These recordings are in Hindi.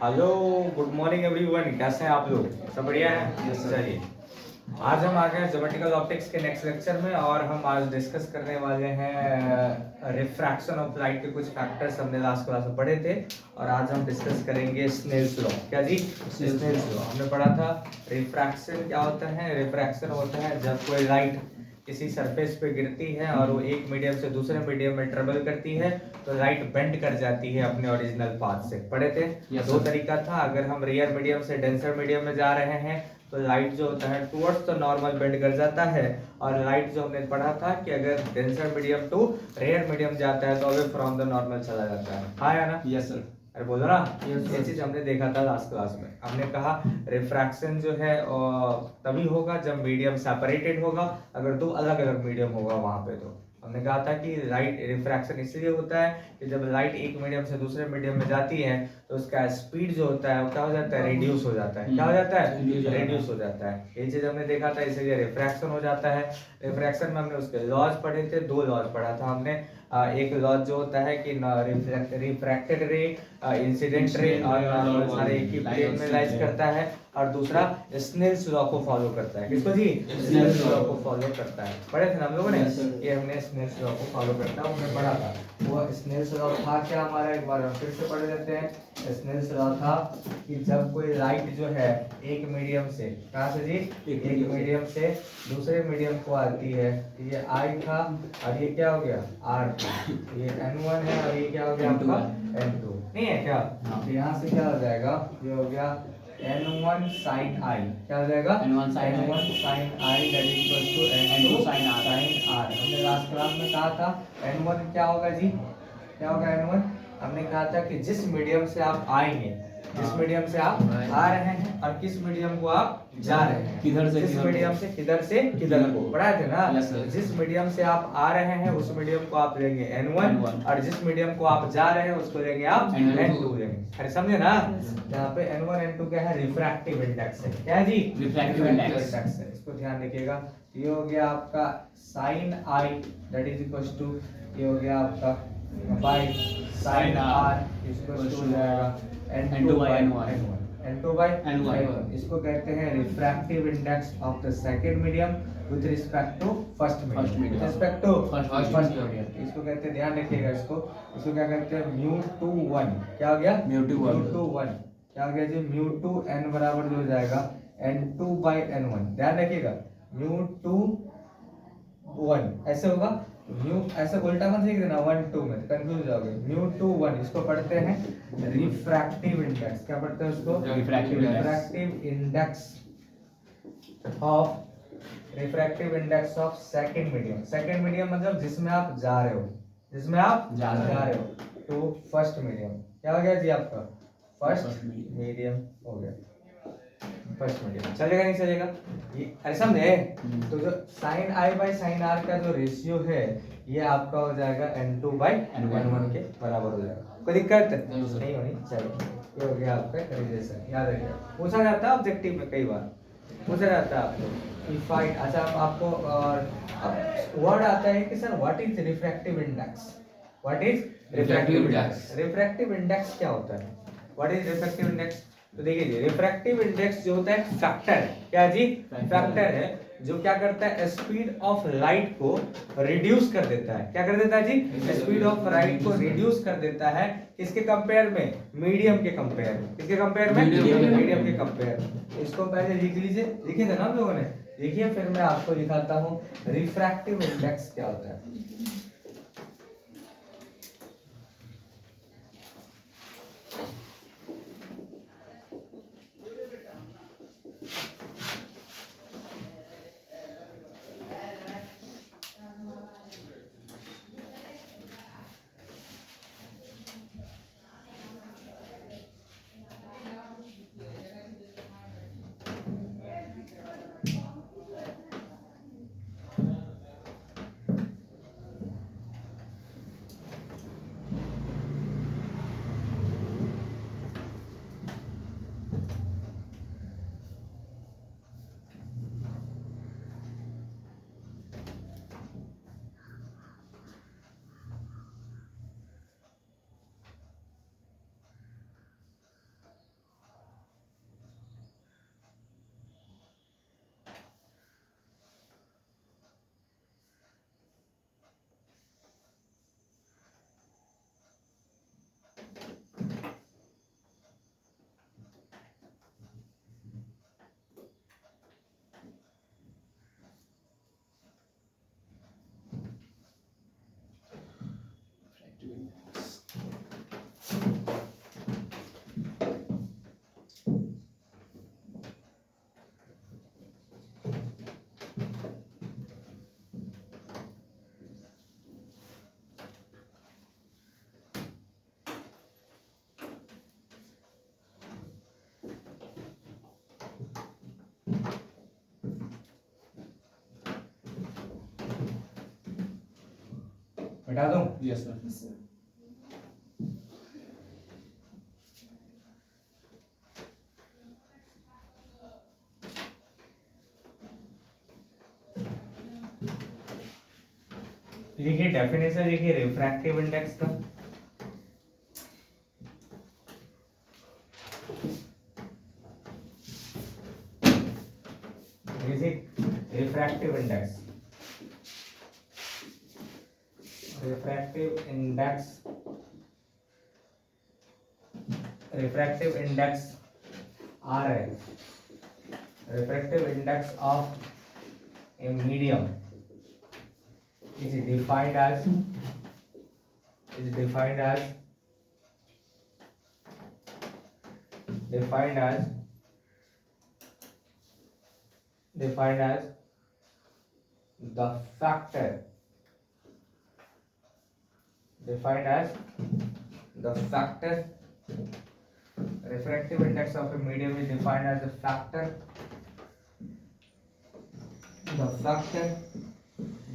Hello, good morning everyone. कैसे हैं आप लोग? सब बढ़िया है? चलिए, आज हम आ गए ज्योमेट्रिकल ऑप्टिक्स के नेक्स्ट लेक्चर में और हम आज डिस्कस करने वाले हैं रिफ्रैक्शन ऑफ लाइट के कुछ फैक्टर्स हमने लास्ट क्लास में पढ़े थे और आज हम डिस्कस करेंगे स्नेल्स लॉ। क्या जी? स्नेल्स लॉ हमने पढ़ा था। रिफ्रैक्शन क्या होता है? रिफ्रैक्शन होता है जब कोई लाइट किसी सरफेस पे गिरती है और वो एक मीडियम से दूसरे मीडियम में ट्रेवल करती है तो लाइट बेंड कर जाती है अपने ओरिजिनल पाथ से। पढ़े थे? दो तरीका था। अगर हम रेयर मीडियम से डेंसर मीडियम में जा रहे हैं तो लाइट जो होता है टुवर्ड्स द नॉर्मल बेंड कर जाता है, और लाइट जो हमने पढ़ा था कि अगर denser medium to rare medium जाता है तो अवे फ्रॉम द नॉर्मल चला जाता है। हाँ या ना? Yes sir. अरे बोलो ना। ये चीज हमने देखा था लास्ट क्लास में। हमने कहा रिफ्रैक्शन जो है तभी होगा जब मीडियम सेपरेटेड होगा, अगर दो अलग अलग मीडियम होगा वहां पे। तो हमने कहा था कि लाइट रिफ्रैक्शन इसलिए होता है कि जब लाइट एक मीडियम से दूसरे मीडियम में जाती है तो उसका स्पीड जो होता है वो क्या हो जाता है? रिड्यूस हो जाता है। क्या हो जाता है? रिड्यूस हो जाता है। ये चीज हमने देखा था, इसलिए रिफ्रैक्शन हो जाता है। रिफ्रैक्शन में हमने उसके लॉज पढ़े थे, दो लॉज पढ़ा था हमने। एक लॉज जो होता है कि रिफ्रैक्टेड रे, इंसिडेंट रे और सारे एक ही प्लेन में लाइज करता है, और दूसरा स्नेल्स लॉ को फॉलो करता है। किसको जी? स्नेल्स लॉ को फॉलो करता है। पढ़े थे ना हम लोगों ने? ये हमने स्नेल्स लॉ को फॉलो करता है, हमने पढ़ा था। वो स्नेल्स लॉ था क्या हमारा? एक बार हम फिर से पढ़ लेते हैं। स्नेल्स लॉ था कि जब कोई लाइट जो है एक मीडियम से, कहाँ से जी? एक मीडियम से दूसरे मीडियम को आती है, ये आई था और ये क्या हो गया? आर। ये N1 है और ये क्या हो गया आपका? N2 नहीं है क्या? तो यहाँ से क्या हो जाएगा? ये हो गया N1 sin I। क्या हो जाएगा? N1 sin I that is equal to N2 sin R। हमने लास्ट क्लास में कहा था N1 क्या होगा जी? क्या होगा N1? हमने कहा था कि जिस मीडियम से आप आएंगे, जिस मीडियम से आप आ रहे हैं और किस मीडियम को आप जा रहे हैं, किधर से जिस मीडियम से किधर से किधर को पढ़ाए थे ना। Yes, sir. जिस मीडियम से आप आ रहे हैं उस मीडियम को आप लेंगे N1 और जिस मीडियम को आप जा रहे हैं उसको लेंगे आप N2 लेंगे। अरे समझे ना? यहाँ पे N1 N2 क्या है? रिफ्रैक्टिव इंडेक्स है। क्या है जी? रिफ्रैक्टिव इंडेक्स है। इसको ध्यान रखिएगा। ये हो गया आपका sin I that is equals to, ये हो गया आपका by sin R equals to हो जाएगा N2 by N1। N2 by N1 इसको कहते हैं refractive index of the second medium with respect to first medium. With respect to first medium इसको कहते हैं, ध्यान रखिएगा। इसको क्या कहते हैं? μ2 1। क्या हो गया? μ2 1 क्या हो गया जी? μ2 n बराबर जो हो जाएगा N2 by N1। ध्यान रखिएगा, μ2 1 ऐसे होगा। म्यू ऐसे उल्टा मत लिख देना 1 2 में, कंफ्यूज हो जाओगे। μ2 1 इसको पढ़ते हैं रिफ्रैक्टिव इंडेक्स। क्या पढ़ते हैं उसको? Refractive index of second medium. Second medium मतलब जिसमें आप जा रहे हो, जिसमें आप जा रहे हो तो फर्स्ट मीडियम। क्या हो गया जी आपका? फर्स्ट मीडियम हो गया। फर्स्ट मीडियम चलेगा नहीं चलेगा? ये अरे समझे? तो जो sin I by sin R का जो रेशियो है ये आपका हो जाएगा N2 by N1 के बराबर हो जाएगा। कोई दिक्कत नहीं होनी चाहिए। ये हो गया आपका रिलेशन। याद रखिएगा, पूछा जाता है ऑब्जेक्टिव में, कई बार पूछा जाता है आपको कि फाइंड। अच्छा आपको अब वर्ड आता है कि sir what is refractive index? What is refractive index? Refractive index क्या होता है? What is refractive index? तो देखिए, रिफ्रैक्टिव इंडेक्स जो होता है फैक्टर है। क्या जी? फैक्टर है जो क्या करता है? स्पीड ऑफ लाइट को रिड्यूस कर देता है। क्या कर देता है जी? स्पीड ऑफ लाइट को रिड्यूस कर देता है। किसके कंपेयर में? मीडियम के कंपेयर में। किसके कंपेयर में? मीडियम के कंपेयर में। इसको पहले लिख लीजिए, लिखे थे ना हम लोगों ने? देखिए फिर मैं आपको दिखाता हूँ रिफ्रैक्टिव इंडेक्स क्या होता है। मिटा दूं? Yes sir. लिखिए डेफिनेशन, लिखिए रिफ्रैक्टिव इंडेक्स का। Refractive index, refractive index, refractive index आर है, refractive index of a medium is defined as defined as the factor, defined as the factor, refractive index of a medium is defined as the factor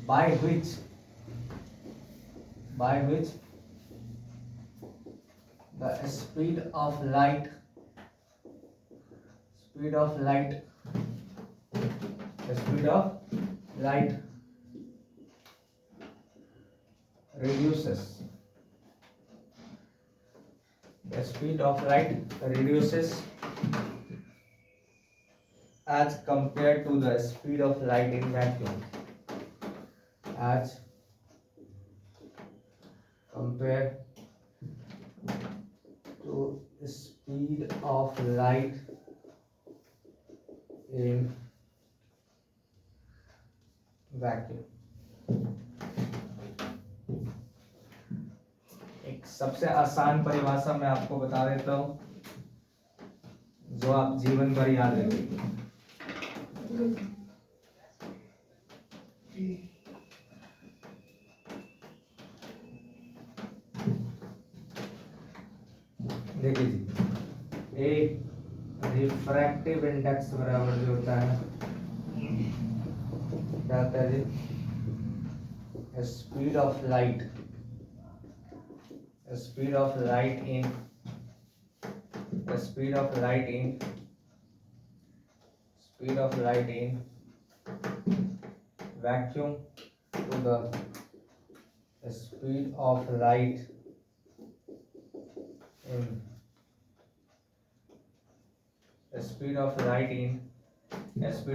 by which the speed of light reduces, the speed of light reduces as compared to the speed of light in vacuum, as compared to speed of light in vacuum। एक सबसे आसान परिभाषा मैं आपको बता देता हूं जो आप जीवन भर याद रखेंगे। देखिए जी, एक रिफ्रैक्टिव इंडेक्स बराबर जो होता है क्या होता है जी, speed of light, speed of light in vacuum to the speed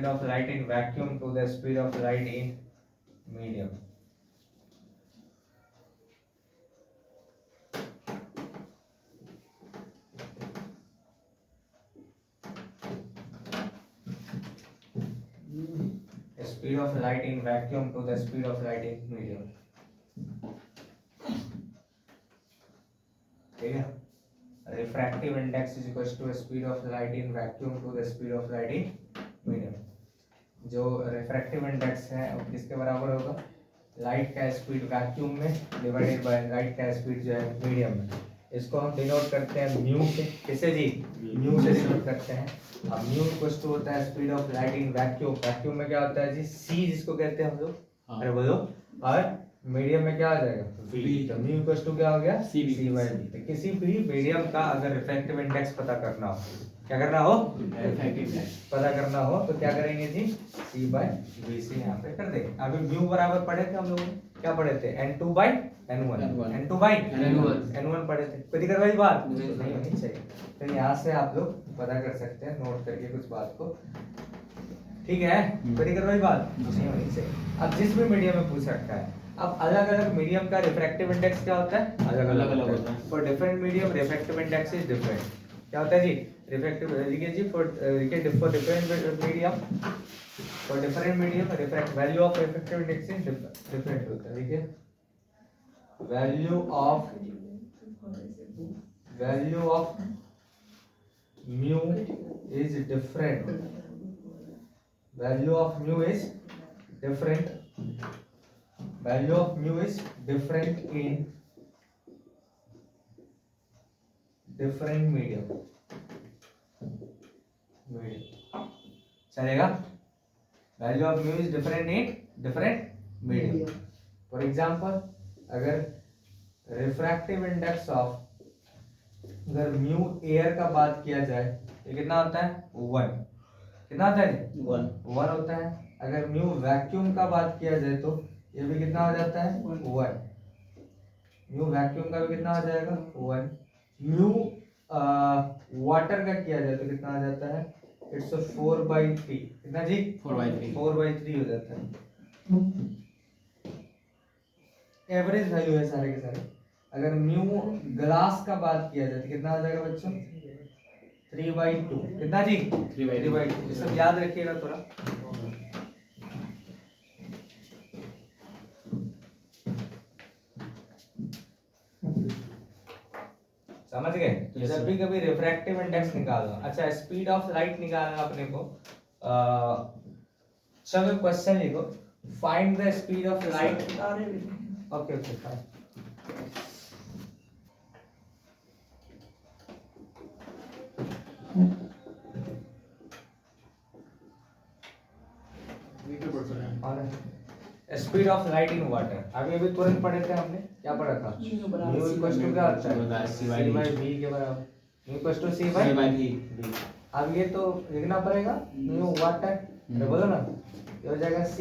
of light in vacuum to the speed of light in medium। Speed of light in vacuum to the speed of light in medium। ठीक है, refractive index is equal to speed of light in vacuum to the speed of light in medium. जो रिफ्रैक्टिव इंडेक्स है वो किसके बराबर होगा, लाइट का स्पीड वैक्यूम में डिवाइडेड बाय लाइट का स्पीड जो है मीडियम में। इसको हम डिनोट करते हैं म्यू से, किसे जी, म्यू से डिनोट करते हैं। अब म्यू इक्वल टू होता है speed of light in vacuum, vacuum में क्या होता है जी, सी जिसको कहते हैं हम लोग, अरे बोलो, और मीडियम में क्या आ जाएगा, वी। तो म्यू इक्वल टू क्या हो गया, सी बाय वी। तो किसी भी मीडियम का अगर रिफ्रैक्टिव इंडेक्स पता करना हो, क्या करना हो, रिफ्रैक्टिव इंडेक्स पता करना हो तो क्या करेंगे जी, सी बाय वी से यहाँ पे कर देंगे। अभी म्यू बराबर पढ़े थे हम लोगों ने, क्या पढ़े थे, n2 bye n1, n2 bye n1 पढ़े थे। कोई दिक्कत वाली बात नहीं होनी चाहिए। तो यहाँ से आप लोग पता कर सकते हैं नोट करके कुछ बात को, ठीक है, कोई दिक्कत वाली बात नहीं होनी चाहिए। अब जिस भी मीडियम में पूछ रखा है, अब अलग अलग मीडियम का रिफ्रैक्टिव इंडेक्स क्या होता है, अलग अलग होता है। For different medium refractive index is different. क्या होता है जी, रिफ्रैक्टिव, लिखिए जी, for different medium refract value of refractive index is different होता है। देखिए, value value of mu is different, value of mu is different, value of mu is different in different medium, चलेगा। Value of mu is different in different medium. For example अगर रिफ्रैक्टिव इंडेक्स ऑफ, अगर म्यू एयर का बात किया जाए ये कितना होता है 1, कितना होता है 1 होता है। अगर म्यू वैक्यूम का बात किया जाए तो ये भी कितना हो जाता है 1, म्यू वैक्यूम का भी कितना हो जाएगा 1। म्यू वाटर का किया जाए तो कितना आ जाता है, इट्स 4/3, कितना जी 4/3 हो जाता है। एवरेज वैल्यू है सारे के सारे। अगर म्यू ग्लास का बात किया जाए तो कितना आ जाएगा बच्चों 3/2, कितना जी 3/2। ये सब याद रखिएगा थोड़ा। समझ गए। तो जब भी कभी रिफ्रैक्टिव इंडेक्स निकालना, अच्छा स्पीड ऑफ लाइट निकालना अपने को, चलो क्वेश्चन लिखो, find the speed of light. Okay okay fine. Speed of light in water, अभी अभी तुरंत पढ़े थे हमने, क्या पढ़ा था, म्यू इक्वल्स टू क्या होता है c/v के बराबर, म्यू इक्वल्स टू c/v। अब ये तो लिखना पड़ेगा म्यू वाटर, तो बोलो ना, ये हो जाएगा c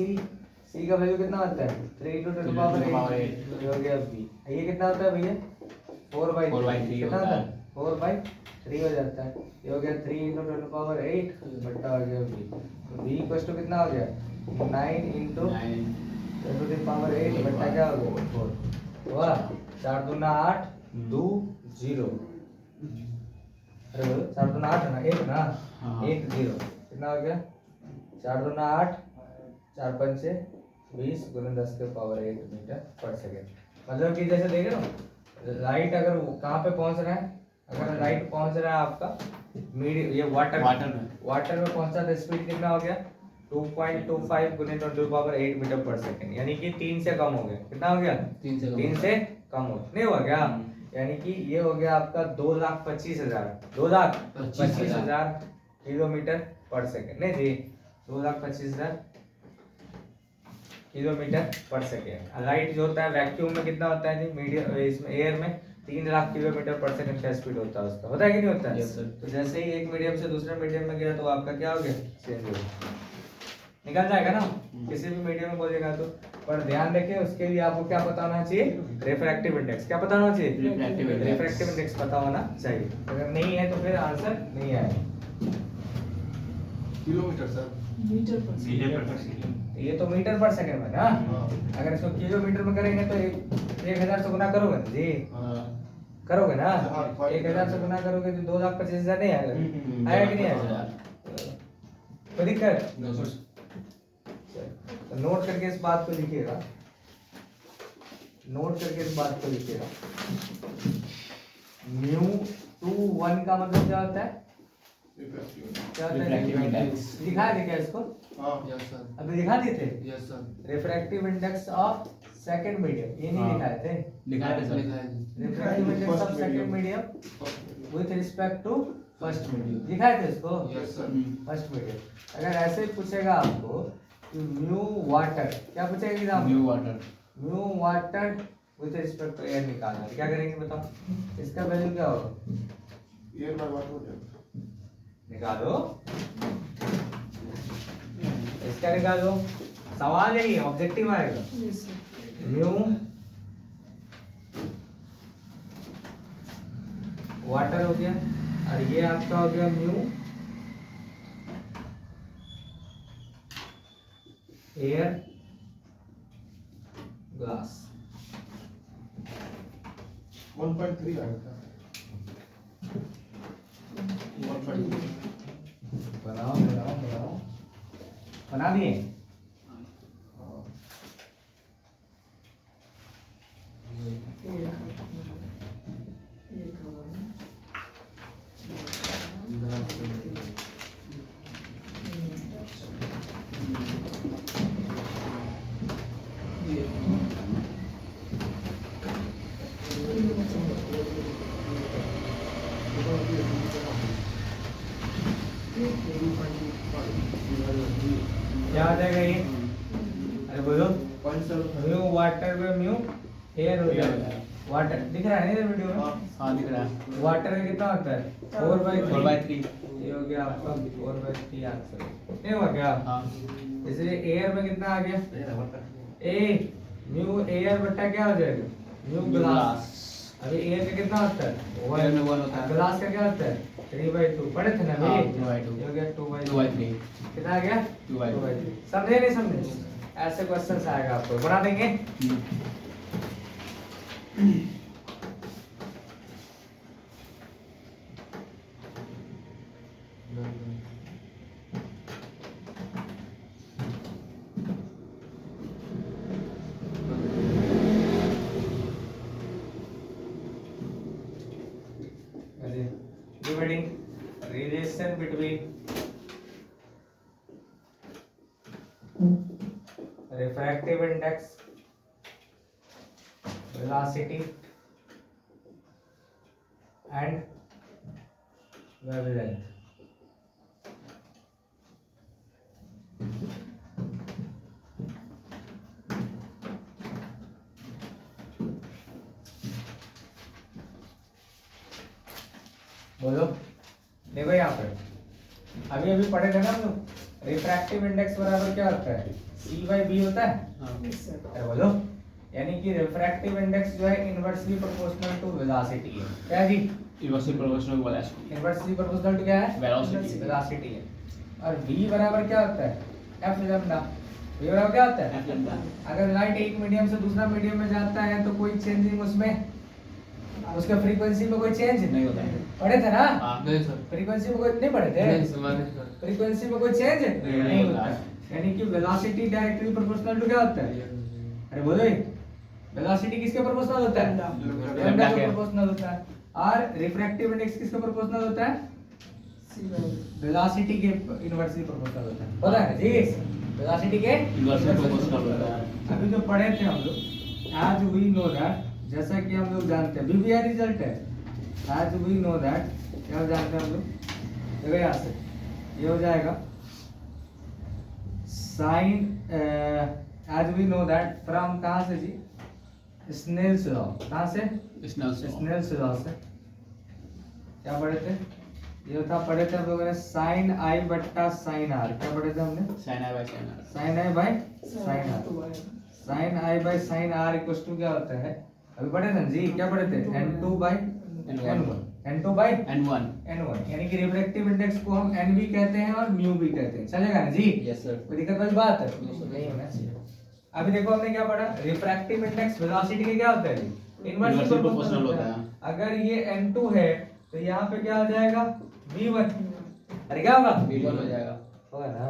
का वैल्यू कितना होता है 3 × 10⁸, ये हो गया v। ये कितना होता है भैया 4/3, कितना होता है 4/3 हो जाता है। ये हो गया 3 × 10⁸ बट्टा हो गया v, तो v इक्वल्स टू कितना हो गया 9 × 10⁸ बट्टा क्या हो गया 4, हुआ 4 दूना 8 2 0, अरे बोलो 4 दूना 8 है ना, 1 ना, 1 0, कितना हो गया 4 दूना 8 4 पंचे 20 × 10⁸ मीटर पर सेकेंड। मतलब कि जैसे देखे ना, लाइट अगर कहाँ पे पहुंच रहा है, अगर लाइट पहुंच रहा है आपका मीडियम, ये वाटर में पहुंचा तो स्पीड कितना हो गया 2.25 × 10⁸ मीटर पर सेकेंड, यानी कि 3 से कम हो गया। कितना हो गया 3 से कम हो नहीं हुआ क्या, यानी कि ये हो गया आपका 2,25,000 किलोमीटर पर सेकेंड, नहीं जी 2,25,000 किलोमीटर पर सेकेंड। लाइट जो होता है वैक्यूम में कितना होता है जी, मीडियम इसमें एयर में 3,00,000 किलोमीटर पर सेकंड का स्पीड होता है उसका, होता है कि नहीं होता है। तो जैसे ही एक मीडियम से दूसरे मीडियम में गया तो आपका क्या हो गया चेंज हो गया, निकल जाएगा ना किसी भी मीडियम में बोलेगा तो। पर ध्यान रखिए उसके लिए आपको क्या पता होना चाहिए, रिफ्रैक्टिव इंडेक्स। क्या पता होना चाहिए, रिफ्रैक्टिव इंडेक्स पता होना चाहिए। अगर नहीं है तो फिर आंसर नहीं आएगा। किलोमीटर सर, मीटर पर सेकंड। ये तो मीटर पर सेकंड में ना, अगर इसको किलोमीटर में करेंगे तो 1,000 से गुना करोगे ना जी, करोगे ना 1,000 से गुना करोगे तो 2,25,000 नहीं आएगा, आएगा कि नहीं आएगा, कोई दिक्कत। तो नोट करके इस बात को लिखिएगा, नोट करके इस बात को लिखिएगा। μ21 का मतलब क्या होता है, क्या होता है, दिखा दे क्या इसको, यस सर, अभी दिखा दिए थे yes sir. Refractive index of second medium, ये नहीं दिखाए थे, refractive index of second medium with respect to first medium, दिखाए थे इसको यस सर। First medium. अगर ऐसे पूछेगा आपको कि म्यू वाटर, क्या पूछेगा exam, mu water with respect to air निकालना है, क्या करेंगे बताओ, इसका वैल्यू क्या होगा, एयर बाय वाट हो जाएगा, निकालो इसका निकालो, सवाल यही है, ऑब्जेक्टिव आएगा म्यू वाटर हो गया और ये आपका हो गया म्यू एयर ग्लास। 1.3 आएगा था, 1.3। बनाओ बना दिए। क्या आ जाएगा ये? अरे बोलो। म्यू वाटर में म्यू एयर हो जाएगा। वाटर दिख रहा है ना वीडियो में? हाँ दिख रहा है। वाटर में कितना होता है? 4/3। 4/3 ये हो गया आपका 4/3 आंसर। नहीं हुआ क्या? हाँ इसलिए एयर में कितना आ गया? ए म्यू एयर बट्टा क्या हो जाएगा? Mu glass. अभी एयर का कितना होता है? Air में 1 होता है। ग्लास का क्या होता है? 3/2 पढ़े थे ना हाँ, भाई? 2/2 ये हो गया 2/3। 2/3 कितना आ गया? 2/3 समझे नहीं समझे? ऐसे क्वेश्चंस आएगा आपको, बना देंगे। Dividing relation between refractive index, velocity and wavelength. बोलो। देखो यहाँ पे अभी अभी पढ़े थे ना हम लोग, रिफ्रैक्टिव इंडेक्स बराबर क्या होता है? C/B होता है। अरे बोलो, यानी कि रिफ्रैक्टिव इंडेक्स जो है इनवर्सली प्रोपोर्शनल टू वेलोसिटी है। क्या जी? Inversely proportional velocity. Inversely proportional to क्या है? वेलोसिटी। वेलोसिटी है। और V बराबर क्या होता है? F lambda. V बराबर क्या होता है? F lambda. अगर लाइट एक मीडियम से दूसरा मीडियम में जाता है तो कोई चेंजिंग उसमें, उसका फ्रीक्वेंसी में कोई चेंज नहीं होता है। पढ़े थे ना? नहीं सर। फ्रीक्वेंसी में कोई नहीं पढ़े थे? फ्रीक्वेंसी में कोई चेंज नहीं होता है। यानी कि वेलोसिटी डायरेक्टली प्रोपोर्शनल टू क्या होता है? अरे बोलो, वेलोसिटी किसके प्रोपोर्शनल होता है? लैम्डा के प्रोपोर्शनल होता है। और रिफ्रैक्टिव इंडेक्स किसके प्रोपोर्शनल होता है? वेलोसिटी के इनवर्सली प्रोपोर्शनल होता है। पता है जी? वेलोसिटी के इनवर्सली प्रोपोर्शनल होता है। अभी जो पढ़े थे हम लोग, as we know that, जैसा कि हम लोग जानते हैं BBI रिजल्ट है, as we know that, क्या जानते हैं हम लोग? देखो यहाँ से ये हो जाएगा sine, as we know that from कहाँ से जी? Snell's law. कहाँ से? स्नेल्स लॉ से। क्या पढ़े थे? ये था, पढ़े थे हम लोगों ने साइन आई बट्टा साइन आर। क्या पढ़े थे हमने? Sine i by sine r. Sine i by sine r. Sine i by sine r equals to क्या होता है? अभी पढ़े थे जी? क्या पढ़े थे? n2 bye n1। n2 bye n1 यानी कि रिफ्रैक्टिव इंडेक्स को हम n भी कहते हैं और म्यू भी कहते हैं। चलेगा ना जी? Yes sir. कोई दिक्कत वाली बात है? नहीं होना चाहिए। अभी देखो हमने क्या पढ़ा? रिफ्रैक्टिव इंडेक्स वेलोसिटी के क्या होता है? इनवर्सली प्रोपोर्शनल होता है। अगर ये n2 है तो यहाँ पे क्या हो जाएगा? v1। अरे क्या होगा? v1 हो जाएगा। होगा ना?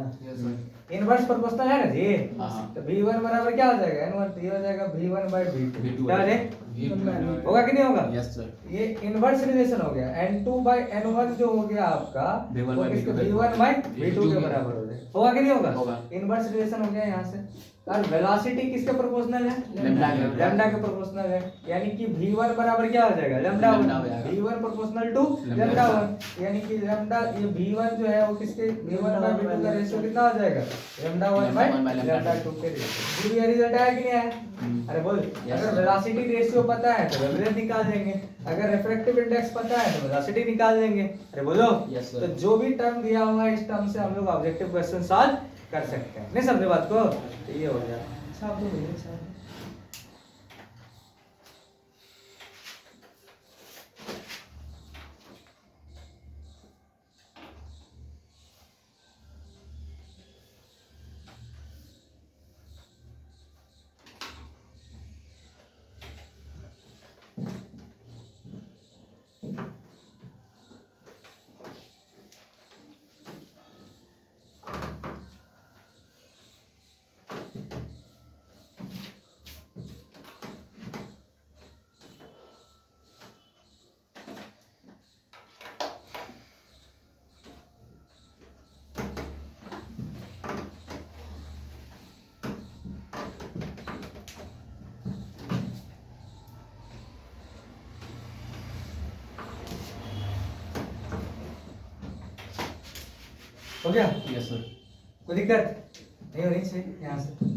इनवर्स प्रोपोर्शनल है ना जी? हाँ। तो v1 बराबर क्या हो जाएगा? n1। तो ये हो जाएगा v1 बाय v2। v2 क्या हो जाएगा? होगा कि नहीं होगा? Yes sir. ये इनवर्स रिलेशन हो गया। n2 बाय n1 जो हो गया आपका, v1 वो by किसके? v2 v1 बाय v2 के बराबर हो जाएगा। होगा कि नहीं होगा? होगा। इनवर्स रिलेशन हो गया यहाँ से। और वेलोसिटी किसके प्रोपोर्शनल है? लैम्डा के। लैम्डा के प्रोपोर्शनल है। यानी कि v1 बराबर क्या हो जाएगा? लैम्डा लैम्डा हो जाएगा। v1 proportional to lambda 1। यानी कि लैम्डा, ये v1 जो है वो किसके? v1 बाय v2 का रेशियो कितना हो जाएगा? लैम्डा 1 बाय लैम्डा 2 के रेशियो। ये रिजल्ट आया कि नहीं आया? अरे बोल, अगर वेलोसिटी रेशियो पता है तो वेवलेंथ निकाल देंगे, अगर रिफ्रैक्टिव इंडेक्स पता है तो वेलोसिटी निकाल देंगे। अरे बोलो। Yes, sir. तो जो भी टर्म दिया हुआ है इस टर्म से हम लोग ऑब्जेक्टिव क्वेश्चन सॉल्व कर सकते हैं। नहीं समझे बात को? तो ये हो गया। छाप दो भैया, छाप दो। हो गया? Yes sir. कोई दिक्कत नहीं होनी चाहिए यहाँ से।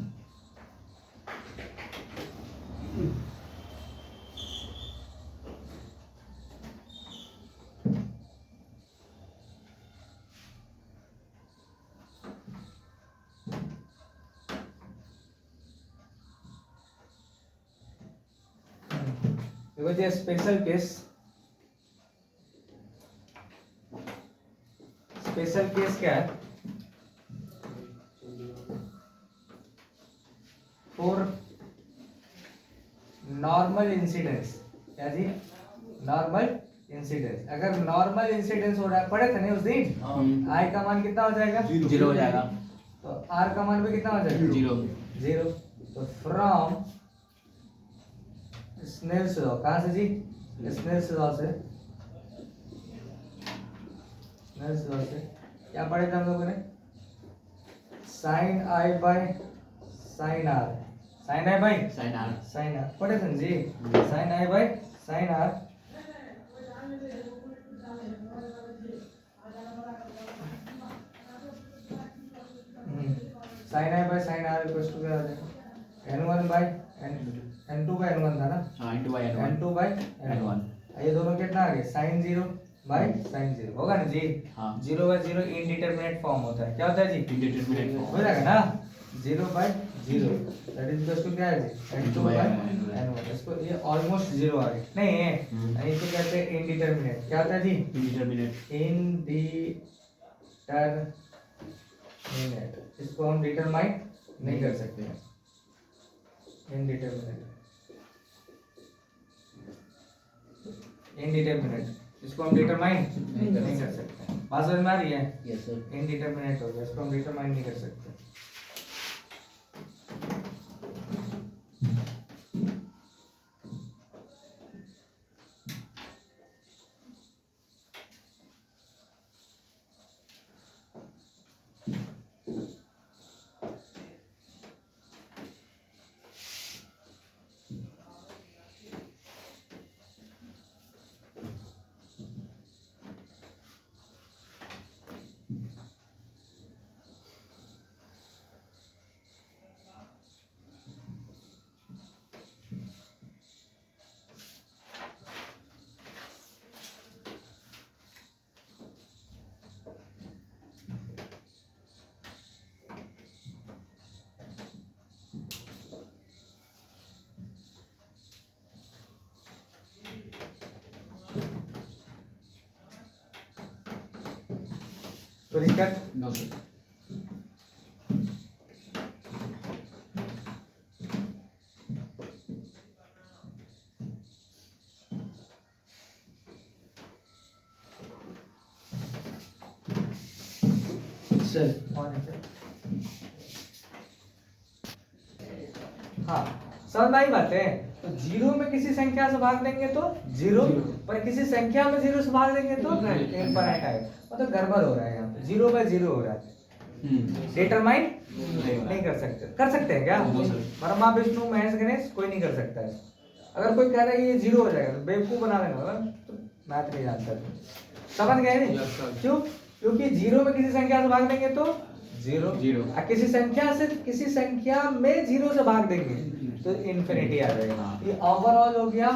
देखो ये स्पेशल केस, स्पेशल केस क्या है? फॉर नॉर्मल इंसिडेंस, क्या जी? Normal incidence. अगर नॉर्मल इंसिडेंस हो रहा है, पढ़े थे नहीं उस दिन, आई का मान कितना हो जाएगा? 0 हो जाएगा। तो आर का मान भी कितना हो जाएगा? 0। तो फ्रॉम स्नेल्स लॉ, कहां से जी? स्नेल्स लॉ से, स्नेल्स लॉ से क्या पढ़े थे हम लोगों ने? Sine i by sine r, sine i by sine r. Sine r पढ़े थे जी। Sine i by sine r, sine i by sine r equals to क्या हो जाएगा? n1 bye n2 bye n1 था ना? हाँ, n2 by n1। n2 bye n1। ये दोनों कितना आ गए? साइन 0 बाय साइन 0 होगा ना जी? हाँ। 0 बाय 0 इनडिटरमिनेट फॉर्म होता है। क्या होता है जी? इंडिटरमिनेट हो जाएगा ना? 0 by 0 that is equal to क्या है जी? n2 bye n1। इसको ये ऑलमोस्ट 0 आ गया नहीं है, इसे कहते हैं इनडिटरमिनेट। क्या होता है जी? इंडिटरमिनेट। इनडिटरमिनेट। इसको हम डिटरमाइन नहीं कर सकते हैं। इनडिटरमिनेट, इनडिटरमिनेट इसको हम डिटरमाइन नहीं कर सकते। बात समझ में आ रही है? Yes sir. इनडिटरमिनेट हो गया, इसको हम डिटरमाइन नहीं कर सकते। तो दिक्कत नो सर। चल हाँ समझ में आई बातें? तो 0 में किसी संख्या से भाग देंगे तो 0, पर किसी संख्या में 0 से भाग देंगे तो इनफिनिट आएगा। मतलब गड़बड़ हो रहा है यहाँ पे, 0 बाय 0 हो रहा है। डिटरमाइन नहीं कर सकते। कर सकते हैं क्या? ब्रह्मा विष्णु महेश गणेश कोई नहीं कर सकता है। अगर कोई कह रहा है ये 0 हो जाएगा तो बेवकूफ बना देना होगा, तो मैथ नहीं जानता तो समझ गए नहीं? क्यों? क्योंकि 0 में किसी संख्या से भाग देंगे तो 0, किसी संख्या में 0 से भाग देंगे तो इनफिनिटी आ जाएगा। ये ओवरऑल हो गया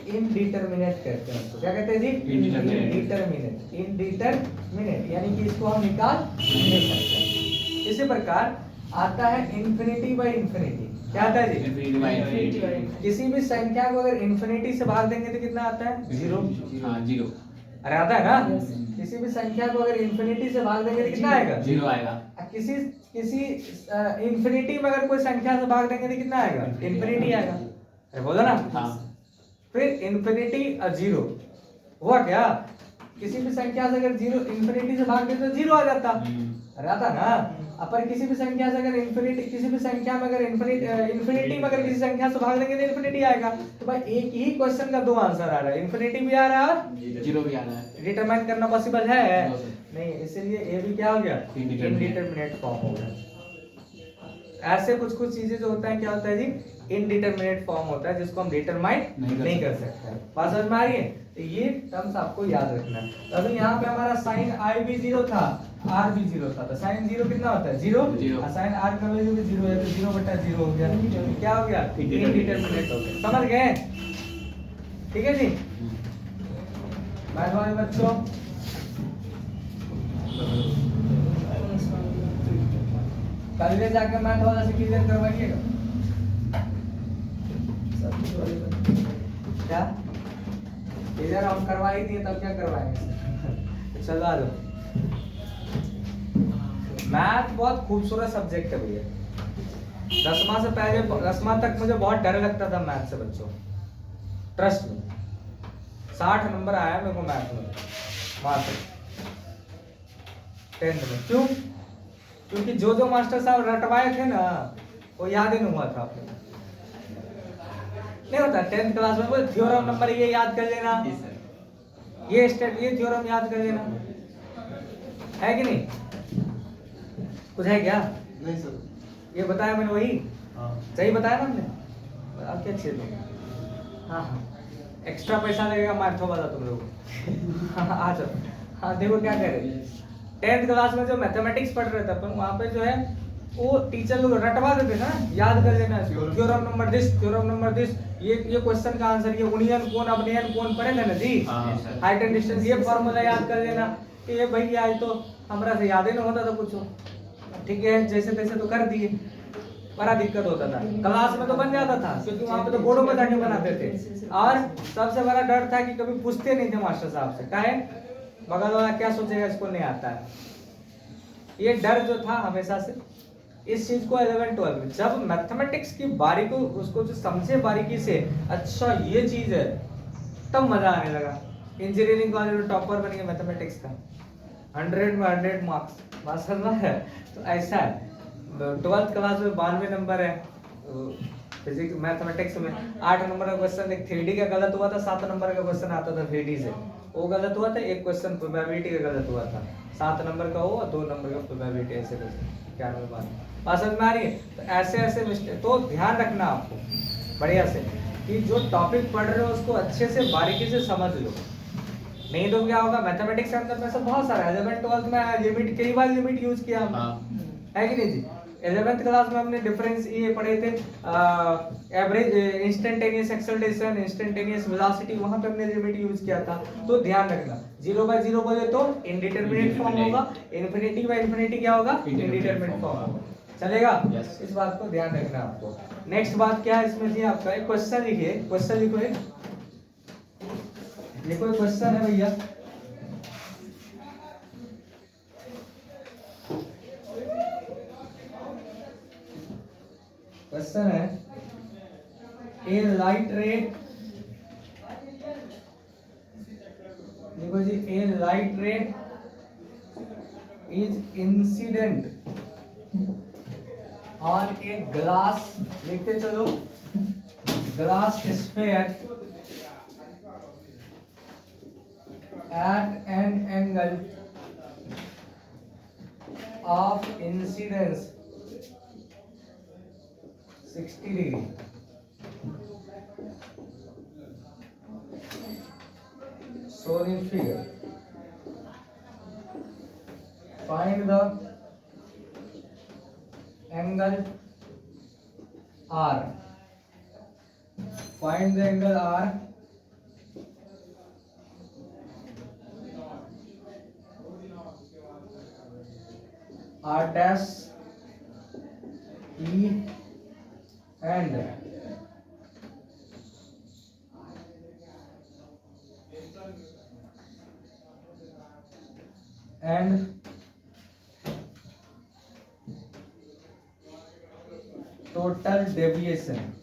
इनडिटरमिनेट कहते हैं उसको। क्या कहते हैं जी? इनडिटरमिनेट। इनडिटरमिनेट यानी कि इसको हम निकाल नहीं सकते। इसी प्रकार आता है इनफिनिटी बाय इनफिनिटी। क्या आता है जी? Infinity bye infinity. किसी भी संख्या को अगर इनफिनिटी से भाग देंगे तो कितना आता है? 0। हाँ 0। अरे आता है ना? किसी भी संख्या को अगर इनफिनिटी से भाग देंगे तो कितना आएगा? 0 आएगा। किसी इनफिनिटी में अगर कोई संख्या से भाग देंगे तो कितना आएगा? इनफिनिटी आएगा। अरे बोलो ना? हाँ। फिर इनफिनिटी 0 हुआ क्या? किसी भी संख्या से अगर 0 इनफिनिटी से भाग देते तो 0 आ जाता। अरे आता ना? पर किसी भी संख्या से अगर इनफिनिटी, किसी भी संख्या में अगर इनफिनिटी में अगर किसी संख्या से भाग देंगे तो इनफिनिटी आएगा। तो भाई एक ही क्वेश्चन का दो आंसर आ रहा है, इनफिनिटी भी आ रहा है और 0 भी आ रहा है। डिटरमाइन करना पॉसिबल है नहीं, इसलिए ये भी क्या हो गया? इनडिटरमिनेट फॉर्म हो गया। ऐसे कुछ कुछ चीजें जो होता है, क्या होता है जी? इनडिटरमिनेट फॉर्म होता है जिसको हम डिटरमाइन नहीं कर सकते। बात समझ में आ रही है? तो ये टर्म्स आपको याद रखना है। तो अभी यहाँ पे हमारा साइन आई भी 0 था, आर भी 0 था तो साइन 0 कितना होता है 0 Zero. और साइन आर का वैल्यू भी 0 है तो 0/0 हो गया क्या हो गया इंडिटरमिनेट हो गया समझ गए ठीक है जी मैथ वाले बच्चों कल ले जाके मैथ वाला से क्लियर करवाइएगा क्या इधर हम करवा ही दिए तब क्या करवाएंगे चलो आ जाओ मैथ बहुत खूबसूरत सब्जेक्ट है भैया 10वां से पहले 10वां तक मुझे बहुत डर लगता था मैथ से बच्चों ट्रस्ट में 60 नंबर आया मेरे को मैथ में मात्र 10th में क्यों क्योंकि जो मास्टर साहब रटवाए थे ना वो याद ही नहीं हुआ था आपने नहीं होता 10th क्लास में बोले थ्योरम नंबर ये याद कर लेना ये थ्योरम याद कर लेना है कि नहीं कुछ है क्या नहीं सर ये बताया मैंने वही सही बताया ना हमने आप क्या अच्छे लोग हाँ एक्स्ट्रा पैसा लगेगा मैथो वाला तुम लोग आ जाओ हाँ देखो क्या कह रहे 10th क्लास में जो मैथमेटिक्स पढ़ रहे थे अपन वहाँ पे जो है वो टीचर लोग रटवा देते ना याद कर लेना थ्योरम नंबर दिस ये क्वेश्चन का आंसर ये यूनियन कोण अपनियन कोण पढ़े थे ना जी हाइट एंड डिस्टेंस ये फॉर्मूला याद कर लेना ये भाई आज तो हमरा से याद ही नहीं होता था कुछ ठीक है जैसे तैसे तो कर दिए बड़ा दिक्कत होता था क्लास में तो बन जाता था क्योंकि वहाँ पे तो बोर्डों पे जाके बनाते थे और सबसे बड़ा डर था कि कभी पूछते नहीं थे मास्टर साहब से काहे बगल वाला क्या सोचेगा इसको नहीं आता है ये डर जो था हमेशा से इस चीज को 11 12 में जब मैथमेटिक्स की बारीकी उसको जो समझे बारीकी से अच्छा ये चीज है तब मजा आने लगा इंजीनियरिंग कॉलेज में टॉपर बन गया मैथमेटिक्स का 100 में 100 मार्क्स बात समझ रहा है तो ऐसा है 12th क्लास में 92 नंबर है फिजिक्स मैथमेटिक्स में 8 नंबर का क्वेश्चन एक 3D का गलत हुआ था 7 नंबर का क्वेश्चन आता था 3D से वो गलत हुआ था एक क्वेश्चन प्रोबेबिलिटी का गलत हुआ था 7 नंबर का वो और 2 नंबर का प्रोबेबिलिटी ऐसे क्या बात समझ में आ रही है तो ऐसे ऐसे मिस्टेक तो ध्यान रखना आपको बढ़िया से कि जो टॉपिक पढ़ रहे हो उसको अच्छे से बारीकी से समझ लो नहीं तो क्या होगा मैथमेटिक्स के अंदर में सब बहुत सारा 11th 12th में लिमिट कई बार लिमिट यूज किया हमने है कि नहीं जी 11th क्लास में हमने डिफरेंस ये पढ़े थे average instantaneous acceleration instantaneous velocity वहां पे हमने लिमिट यूज किया था तो ध्यान रखना 0/0 बोले तो इनडिटरमिनेट फॉर्म होगा इन्फिनिटी क्या होगा इनडिटरमिनेट फॉर्म होगा चलेगा इस बात को ध्यान रखना आपको नेक्स्ट बात क्या है इसमें जी आपका एक क्वेश्चन लिखिए क्वेश्चन लिखो ये कोई क्वेश्चन है भैया क्वेश्चन है ए लाइट रे देखो जी a light ray is incident on a glass लिखते चलो glass sphere at an angle of incidence 60 degree shown in figure find the angle R find the angle R R dash E and total deviation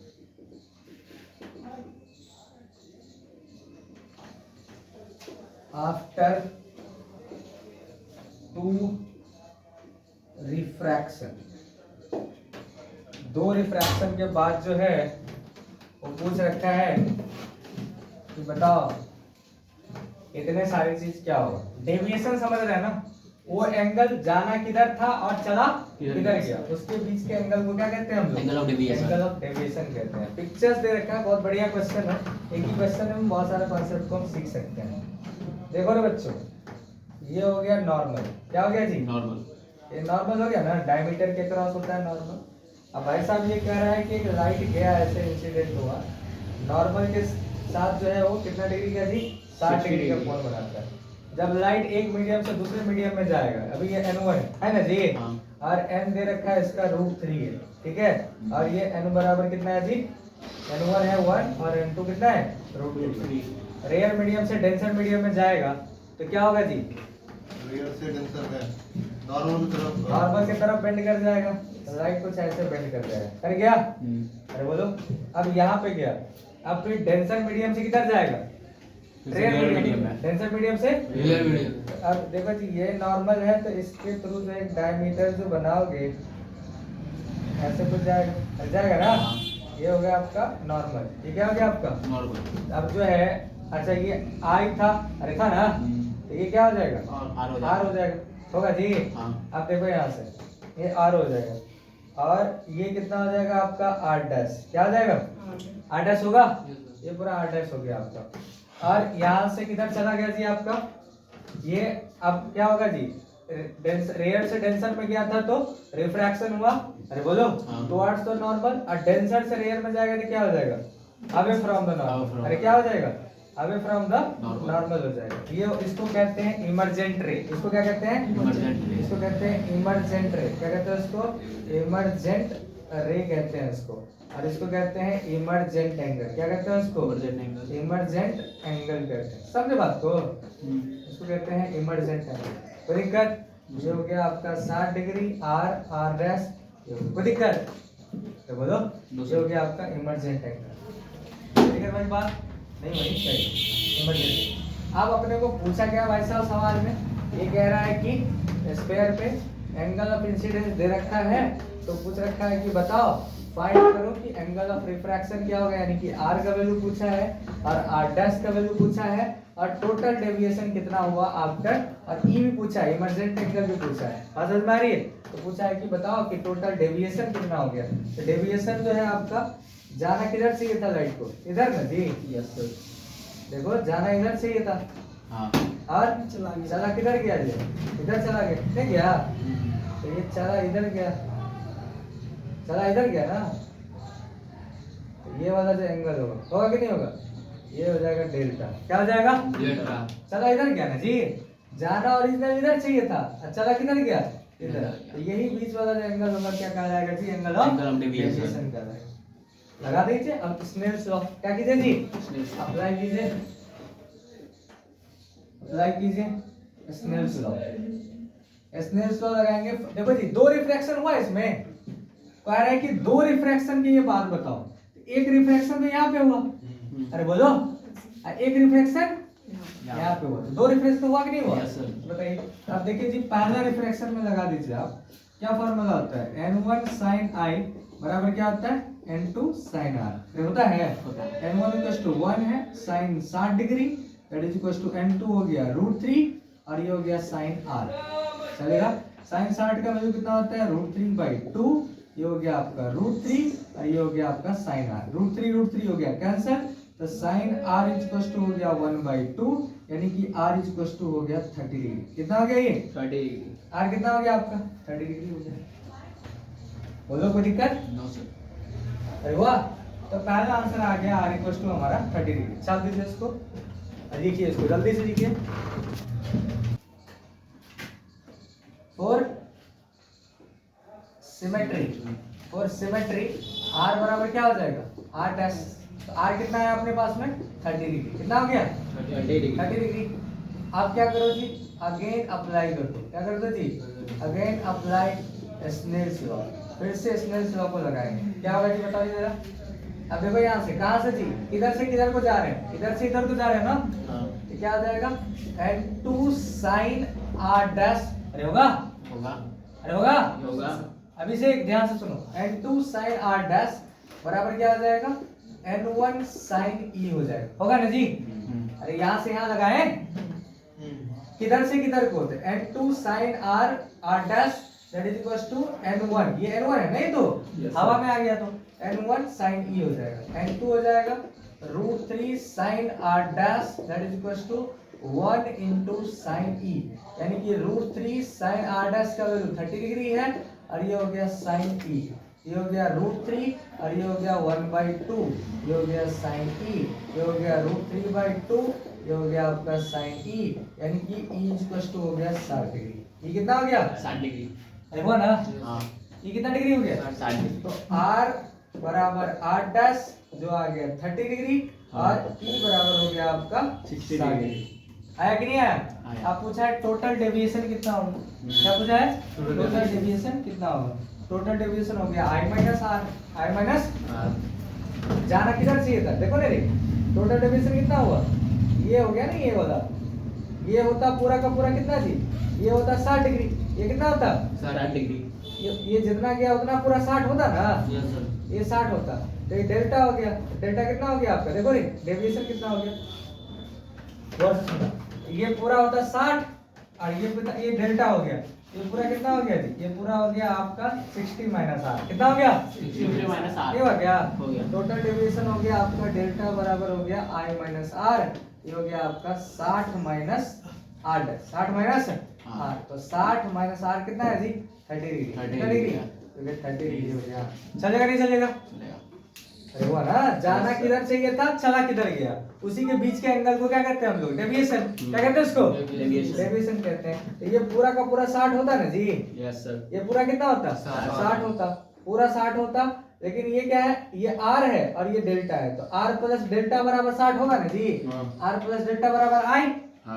after 2 refraction 2 refraction के बाद जो है वो पूछ रखा है कि बताओ इतने सारी चीज क्या होगा डेविएशन समझ रहे हैं ना वो एंगल जाना किधर था और चला किधर गया उसके बीच के एंगल को क्या कहते हैं हम लोग एंगल ऑफ डेविएशन कहते हैं पिक्चर्स दे रखा है बहुत बढ़िया क्वेश्चन है एक ही क्वेश्चन में बहुत सारे कॉन्सेप्ट को हम सीख सकते हैं देखो रे बच्चों ये हो गया नॉर्मल। क्या हो गया जी? नॉर्मल। ये नॉर्मल हो गया ना, डायमीटर के क्रॉस होता है नॉर्मल। अब भाई साहब ये कह रहा है कि एक लाइट गया, ऐसे इंसिडेंट हुआ, नॉर्मल के साथ जो है वो कितना डिग्री का जी? 60 डिग्री का कोण बनाता है। जब लाइट एक मीडियम से दूसरे मीडियम में जाएगा, अभी ये n1 है ना जी, हाँ। और n दे रखा है इसका √3 है, ठीक है, और ये n बराबर कितना है जी? n1 है 1 और n2 कितना है? √3। रेयर मीडियम से डेंसर मीडियम में जाएगा तो क्या होगा जी? रेयर से डेंसर में नॉर्मल की तरफ नॉर्मल की तरफ बेंड कर जाएगा, लाइट कुछ ऐसे बेंड कर जाएगा। कर गया? अरे बोलो। अब यहाँ पे गया, अब फिर डेंसर मीडियम से किधर जाएगा? रेयर मीडियम में। डेंसर मीडियम से रेयर मीडियम। अब देखो जी, ये नॉर्मल है तो इसके थ्रू जो एक डायमीटर जो बनाओगे ऐसे कुछ जाएगा, जाएगा ना। ये हो गया आपका नॉर्मल। ये क्या हो गया आपका? नॉर्मल। अब जो है, अच्छा ये आई था, अरे था ना, तो ये क्या हो जाएगा? आर हो जाएगा। होगा जी? हाँ। अब देखो यहाँ से ये आर हो जाएगा, और ये कितना हो जाएगा आपका? R dash. क्या हो जाएगा? आर डैश होगा। ये पूरा आर डैश हो गया आपका। और यहाँ से किधर चला गया जी आपका? ये अब क्या होगा जी? रेयर से डेंसर में गया था तो रिफ्रैक्शन हुआ, अरे बोलो, टुवर्ड्स द नॉर्मल। और डेंसर से रेयर में जाएगा तो क्या हो जाएगा? Away from the normal. अरे क्या हो जाएगा? अवे फ्रॉम द नॉर्मल हो जाएगा। ये इसको कहते हैं इमर्जेंट रे। इसको क्या कहते हैं? इसको कहते हैं इमर्जेंट रे। क्या कहते हैं इसको? इमर्जेंट रे कहते हैं इसको। और इसको कहते हैं इमर्जेंट एंगल। क्या कहते हैं इसको? इमर्जेंट एंगल कहते हैं। समझे बात को? इसको कहते हैं इमर्जेंट एंगल। कोई दिक्कत? ये हो गया आपका 60 डिग्री, आर डैश। कोई दिक्कत? तो बोलो, ये हो गया आपका इमर्जेंट एंगल। ठीक है भाई बात? नहीं वही सही इमरजेंसी। अब अपने को पूछा गया भाई साहब सवाल में, ये कह रहा है कि स्फीयर पे एंगल ऑफ इंसिडेंस दे रखा है, तो पूछ रखा है कि बताओ फाइंड करो कि एंगल ऑफ रिफ्रैक्शन क्या होगा, यानी कि आर का वैल्यू पूछा है और आर डैश का वैल्यू पूछा है और टोटल डेविएशन कितना हुआ आफ्टर, और ई भी पूछा है, इमर्जेंट एंगल भी पूछा है। बात समझ में आ रही है? तो पूछा है कि बताओ कि टोटल डेविएशन कितना हो गया। तो डेविएशन जो है आपका, जाना किधर चाहिए था लाइट को? इधर ना जी। Yes sir. देखो जाना इधर चाहिए था, हाँ। और चला किधर गया? ये इधर चला गया, नहीं गया? तो ये चला इधर गया, चला इधर गया ना। तो ये वाला जो एंगल होगा कि नहीं होगा? ये हो जाएगा डेल्टा। क्या हो जाएगा? डेल्टा। चला इधर गया ना जी, जाना ओरिजिनल इधर चाहिए था, चला किधर गया? इधर। तो यही बीच वाला जो एंगल होगा क्या कहा जाएगा जी? एंगल ऑफ डेविएशन का जाएगा। लगा दीजिए। अब स्नेल्स लॉ क्या कीजिए जी? अप्लाई कीजिए, अप्लाई कीजिए स्नेल्स लॉ। स्नेल्स लॉ लगाएंगे। देखो जी, दो रिफ्रैक्शन हुआ इसमें, कह रहा है कि दो रिफ्रैक्शन की ये बात बताओ। एक रिफ्रैक्शन तो यहाँ पे हुआ, अरे बोलो, एक रिफ्रैक्शन यहाँ पे हुआ, दो रिफ्रैक्शन हुआ कि नहीं हुआ? बताइए। अब देखिए जी, पहला रिफ्रैक्शन में लगा दीजिए आप, क्या फॉर्मूला होता है? n1 sin i बराबर क्या होता है? n2 sin r। ये होता है n1 = 1 है sin 60 degree, that is equal to n2 हो गया √3 और ये हो गया sin r। चलेगा? sin 60 का वैल्यू कितना होता है? √3/2। ये हो गया आपका √3 और ये हो गया आपका sin r। √3 हो गया कैंसिल, तो sin r = हो गया 1/2, यानी कि r = हो गया 30 डिग्री। कितना हो गया ये? 30। r कितना हो गया आपका? 30 डिग्री हो गया। बोलो कोई दिक्कत? No sir. अरे वाह, तो पहला आंसर आ गया r = हमारा 30 डिग्री। छाप दीजिए इसको, लिखिए इसको जल्दी से लिखिए। फॉर सिमेट्री r बराबर क्या हो जाएगा? r dash. तो r कितना है अपने पास में? 30 डिग्री। कितना हो गया? 30 डिग्री। आप क्या करो जी? अगेन अप्लाई कर दो। क्या कर दो जी? Again apply Snell's law. फिर से स्नेल्स लॉ को लगाएंगे। क्या होगा जी बताइए जरा। अब देखो यहाँ से, कहाँ से जी? इधर से किधर को जा रहे हैं? इधर से इधर को जा रहे हैं ना। तो क्या आ जाएगा? n2 sin r dash. अरे होगा? अरे होगा? अभी से ध्यान से सुनो। n2 sin r डैश बराबर क्या हो जाएगा? n1 sin e हो जाएगा। होगा ना जी? अरे यहाँ से यहाँ लगाए, किधर से किधर को होते? n2 sin r dash that is equal to n1। ये n1 है नहीं, तो हवा में आ गया तो n1 sin e हो जाएगा। n2 हो जाएगा √3 sin r dash that is equal to 1 into sine e, यानी कि √3 साइन आर डैश का वैल्यू 30 डिग्री है, और ये हो गया साइन ई, ये हो गया √3, और ये हो गया 1/2, ये हो गया साइन ई, ये हो गया √3/2, ये हो गया आपका साइन ई, यानी कि ई इक्वल टू हो गया 60 डिग्री। ये कितना हो गया? 60 डिग्री। देखो ना, हाँ ये कितना डिग्री हो गया? 60 डिग्री। तो R बराबर R डैश जो आ गया 30 डिग्री, और E बराबर हो गया आपका 60 60 डिग्री। आया कि नहीं आया? आया। आप पूछा है टोटल डेविएशन कितना होगा, क्या पूछा है? टोटल डेविएशन कितना होगा? टोटल डेविएशन हो गया I minus R, I minus जाना किधर चाहिए था, देखो ना रे, टोटल डेविएशन कितना हुआ? ये हो गया ना, ये वाला, ये होता पूरा का पूरा कितना जी? ये होता 60 डिग्री, ये कितना होता? 60 डिग्री। ये जितना गया उतना पूरा 60 होता ना, यस सर। ये 60 होता, तो ये डेल्टा हो गया। डेल्टा कितना हो गया आपका, देखो रे डेविएशन कितना हो गया, ये पूरा होता 60, और ये डेल्टा हो गया, ये पूरा कितना हो गया जी? ये पूरा हो गया आपका 60 माइनस आर, कितना हो गया? 60 माइनस आर। ये हो गया। हो गया। टोटल डेविएशन हो गया आपका डेल्टा बराबर हो गया I माइनस आर, ये हो गया आपका 60 माइनस आर, 60 माइनस हाँ। आर, तो 60 माइनस आर कितना है जी? 30 डिग्री। 30 कितना डिग्री। डिग्री? तो ये 30 डिग्री हो गया। चलेगा नहीं चलेगा? चलेगा। अरे हुआ ना, जाना किधर चाहिए था, चला किधर गया, उसी के बीच के एंगल को क्या कहते हैं हम लोग? डेविएशन। क्या कहते हैं उसको? डेविएशन। डेविएशन कहते हैं। तो ये पूरा का पूरा 60 होता ना जी, यस सर। ये पूरा कितना होता? 60 होता, पूरा 60 होता, लेकिन ये क्या है? ये R है और ये डेल्टा है, तो R प्लस डेल्टा बराबर 60 होगा ना जी। R प्लस डेल्टा बराबर I,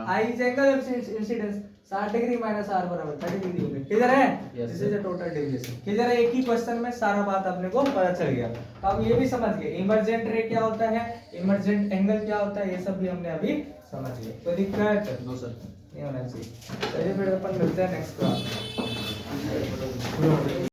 I is angle of incidence, 60 degree minus R बराबर 30 डिग्री हो गया। क्लियर है? Yes, this is the total deviation. Clear है? एक ही क्वेश्चन में सारा बात अपने को पता चल गया। तो अब ये भी समझ गए इमर्जेंट रे क्या होता है, इमर्जेंट एंगल क्या होता है, ये सब भी हमने अभी समझ लिया। कोई दिक्कत नो सर। नहीं होना चाहिए। चलिए फिर अपन मिलते हैं नेक्स्ट क्लास में।